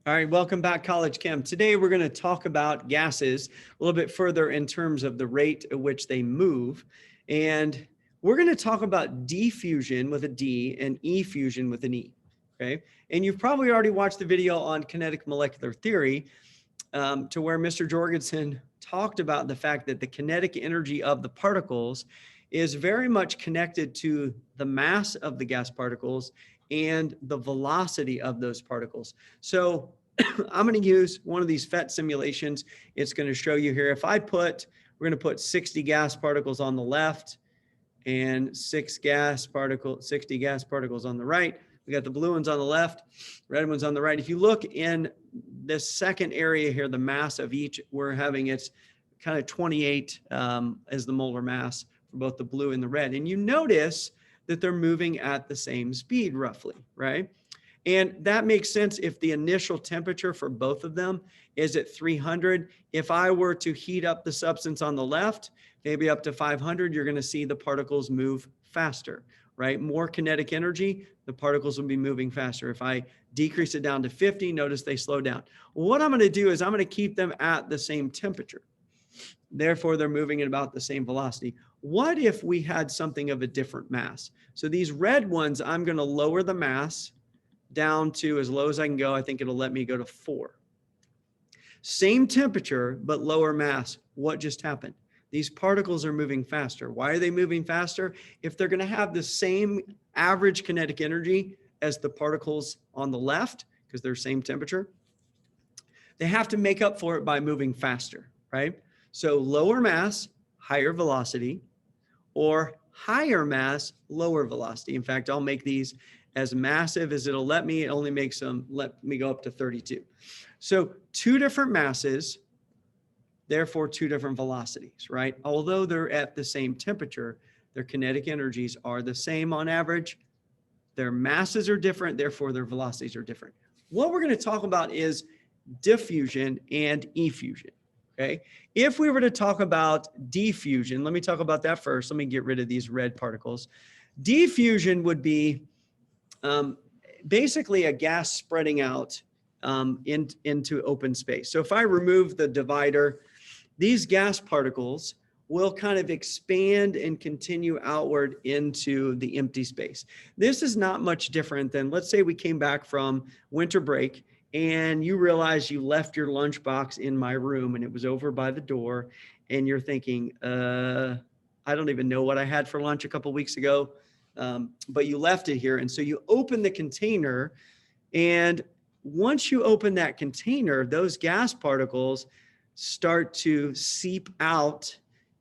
All right, welcome back, College Chem. Today we're going to talk about gases a little bit further in terms of the rate at which they move. And we're going to talk about diffusion with a D and effusion with an E. Okay. And you've probably already watched the video on kinetic molecular theory to where Mr. Jorgensen talked about the fact that the kinetic energy of the particles is very much connected to the mass of the gas particles and the velocity of those particles. So I'm going to use one of these PhET simulations. It's going to show you here. We're going to put 60 gas particles on the left and 60 gas particles on the right. We got the blue ones on the left, red ones on the right. If you look in this second area here, the mass of each, we're having it's kind of 28 as the molar mass for both the blue and the red. And you notice that they're moving at the same speed roughly, right? And that makes sense if the initial temperature for both of them is at 300. If I were to heat up the substance on the left, maybe up to 500, you're going to see the particles move faster, right? More kinetic energy, the particles will be moving faster. If I decrease it down to 50, notice they slow down. Well, what I'm going to do is I'm going to keep them at the same temperature. Therefore, they're moving at about the same velocity. What if we had something of a different mass? So these red ones, I'm going to lower the mass down to as low as I can go. I think it'll let me go to 4. Same temperature, but lower mass. What just happened? These particles are moving faster. Why are they moving faster? If they're going to have the same average kinetic energy as the particles on the left, because they're same temperature, they have to make up for it by moving faster, right? So lower mass, higher velocity, or higher mass, lower velocity. In fact, I'll make these as massive as it'll let me. It only makes them, let me go up to 32. So 2 different masses, therefore 2 different velocities, right? Although they're at the same temperature, their kinetic energies are the same on average. Their masses are different, therefore their velocities are different. What we're going to talk about is diffusion and effusion. Okay. If we were to talk about diffusion, let me talk about that first. Let me get rid of these red particles. Diffusion would be basically a gas spreading out into open space. So if I remove the divider, these gas particles will kind of expand and continue outward into the empty space. This is not much different than, let's say we came back from winter break and you realize you left your lunchbox in my room and it was over by the door and you're thinking, I don't even know what I had for lunch a couple of weeks ago, but you left it here. And so you open the container, and once you open that container, those gas particles start to seep out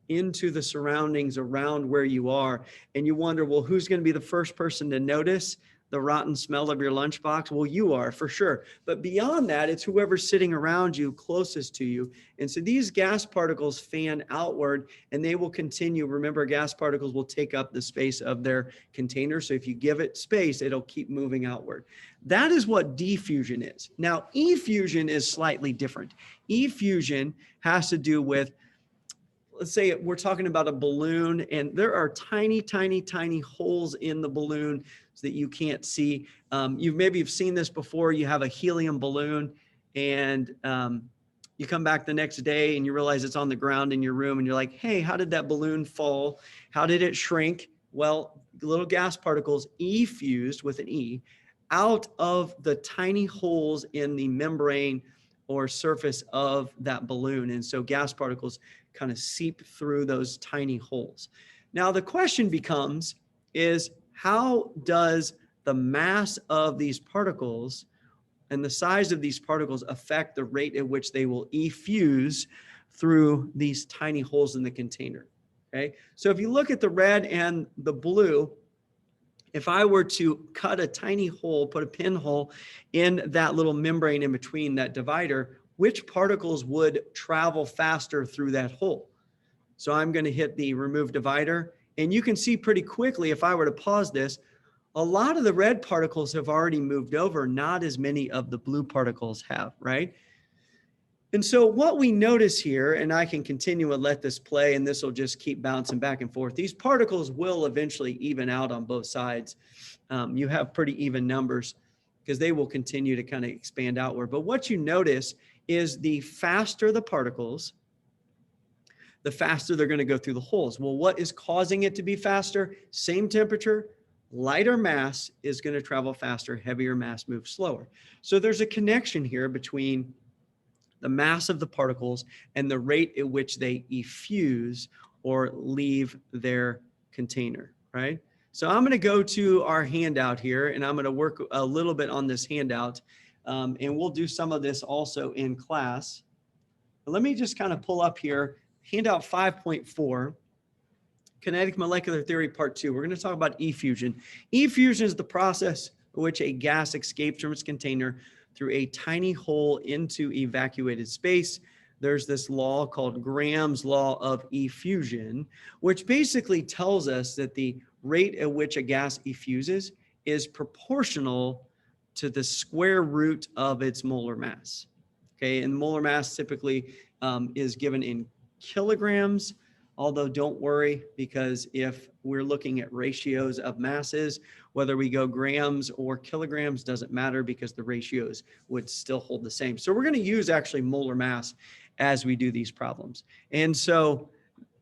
into the surroundings around where you are. And you wonder, well, who's going to be the first person to notice the rotten smell of your lunchbox? Well, you are for sure. But beyond that, it's whoever's sitting around you closest to you. And so these gas particles fan outward and they will continue. Remember, gas particles will take up the space of their container. So if you give it space, it'll keep moving outward. That is what diffusion is. Now, effusion is slightly different. Effusion has to do with, let's say we're talking about a balloon and there are tiny, tiny, tiny holes in the balloon that you can't see. You've seen this before. You have a helium balloon and you come back the next day and you realize it's on the ground in your room and you're like, hey, how did that balloon fall? How did it shrink? Well, little gas particles effused with an E out of the tiny holes in the membrane or surface of that balloon. And so gas particles kind of seep through those tiny holes. Now the question becomes is, how does the mass of these particles and the size of these particles affect the rate at which they will effuse through these tiny holes in the container? Okay, so if you look at the red and the blue, if I were to cut a tiny hole, put a pinhole in that little membrane in between that divider, which particles would travel faster through that hole? So I'm going to hit the remove divider. And you can see pretty quickly, if I were to pause this, a lot of the red particles have already moved over. Not as many of the blue particles have, right? And so what we notice here, and I can continue and let this play, and this will just keep bouncing back and forth. These particles will eventually even out on both sides. You have pretty even numbers. because they will continue to kind of expand outward. But what you notice is the faster the particles, the faster they're going to go through the holes. Well, what is causing it to be faster? Same temperature, lighter mass is going to travel faster, heavier mass moves slower. So there's a connection here between the mass of the particles and the rate at which they effuse or leave their container, right? So I'm going to go to our handout here, and I'm going to work a little bit on this handout, and we'll do some of this also in class. But let me just kind of pull up here, handout 5.4, Kinetic Molecular Theory Part 2. We're going to talk about effusion. Effusion is the process in which a gas escapes from its container through a tiny hole into evacuated space. There's this law called Graham's law of effusion, which basically tells us that the rate at which a gas effuses is proportional to the square root of its molar mass. Okay, and molar mass typically is given in kilograms, although don't worry, because if we're looking at ratios of masses, whether we go grams or kilograms doesn't matter, because the ratios would still hold the same. So we're going to use actually molar mass as we do these problems. And so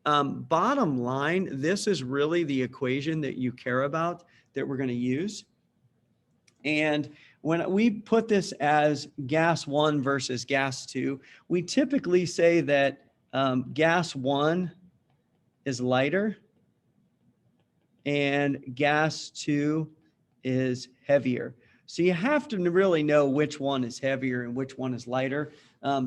bottom line, this is really the equation that you care about that we're going to use. And when we put this as gas 1 versus gas 2, we typically say that gas 1 is lighter and gas 2 is heavier. So you have to really know which one is heavier and which one is lighter.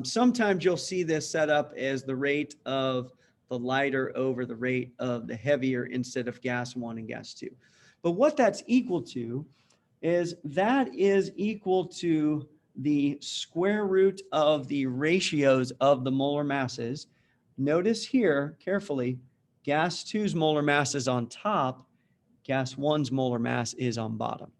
Sometimes you'll see this set up as the rate of the lighter over the rate of the heavier instead of gas 1 and gas 2. But what that's equal to is that is equal to the square root of the ratios of the molar masses. Notice here carefully, gas 2's molar mass is on top, gas 1's molar mass is on bottom.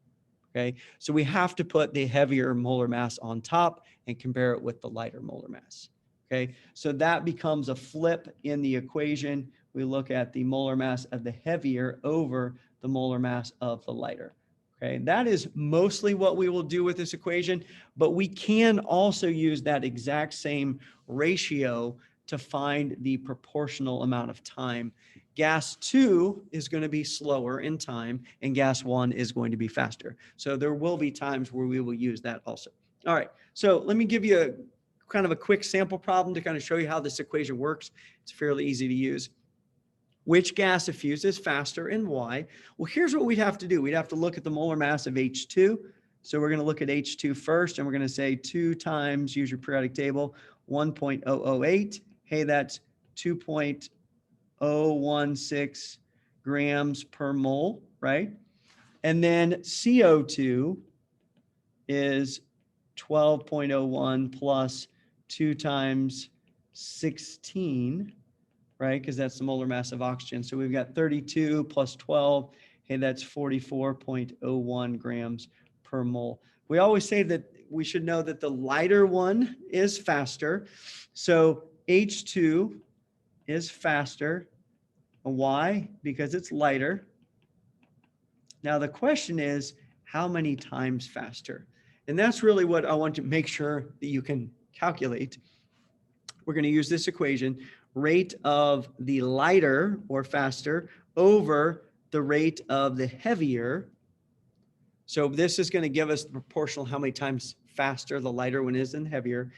Okay, so we have to put the heavier molar mass on top and compare it with the lighter molar mass. Okay, so that becomes a flip in the equation. We look at the molar mass of the heavier over the molar mass of the lighter. Okay, that is mostly what we will do with this equation, but we can also use that exact same ratio to find the proportional amount of time. Gas 2 is going to be slower in time, and gas 1 is going to be faster. So there will be times where we will use that also. All right, so let me give you a kind of a quick sample problem to kind of show you how this equation works. It's fairly easy to use. Which gas effuses faster and why? Well, here's what we'd have to do. We'd have to look at the molar mass of H2. So we're going to look at H2 first, and we're going to say 2 times, use your periodic table, 1.008. Hey, that's 2.016 grams per mole, right? And then CO2 is 12.01 plus 2 times 16, right? Because that's the molar mass of oxygen. So we've got 32 plus 12. Hey, that's 44.01 grams per mole. We always say that we should know that the lighter one is faster. So H2 is faster. Why? Because it's lighter. Now the question is, how many times faster? And that's really what I want to make sure that you can calculate. We're going to use this equation, rate of the lighter or faster over the rate of the heavier. So this is going to give us the proportional how many times faster the lighter one is than heavier.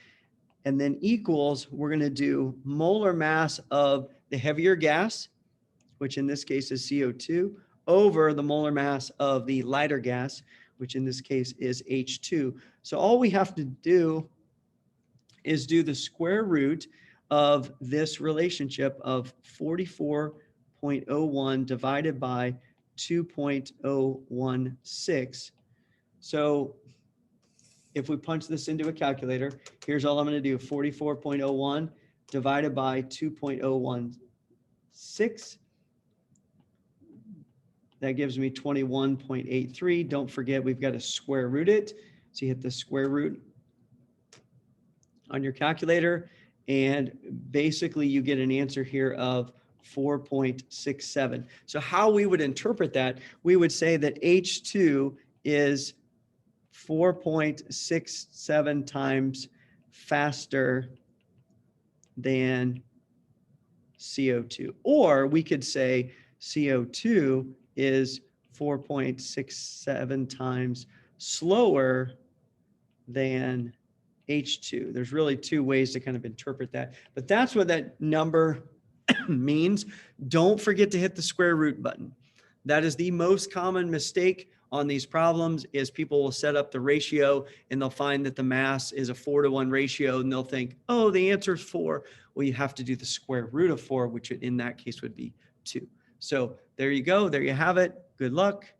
And then equals, we're going to do molar mass of the heavier gas, which in this case is CO2, over the molar mass of the lighter gas, which in this case is H2. So all we have to do is do the square root of this relationship of 44.01 divided by 2.016. So if we punch this into a calculator, here's all I'm going to do, 44.01 divided by 2.016. That gives me 21.83. Don't forget, we've got to square root it. So you hit the square root on your calculator, and basically you get an answer here of 4.67. So how we would interpret that, we would say that H2 is 4.67 times faster than CO2. Or we could say CO2 is 4.67 times slower than H2. There's really two ways to kind of interpret that, but that's what that number means. Don't forget to hit the square root button. That is the most common mistake on these problems, is people will set up the ratio and they'll find that the mass is a 4-to-1 ratio and they'll think, oh, the answer is 4. Well, you have to do the square root of 4, which in that case would be 2. So there you go. There you have it. Good luck.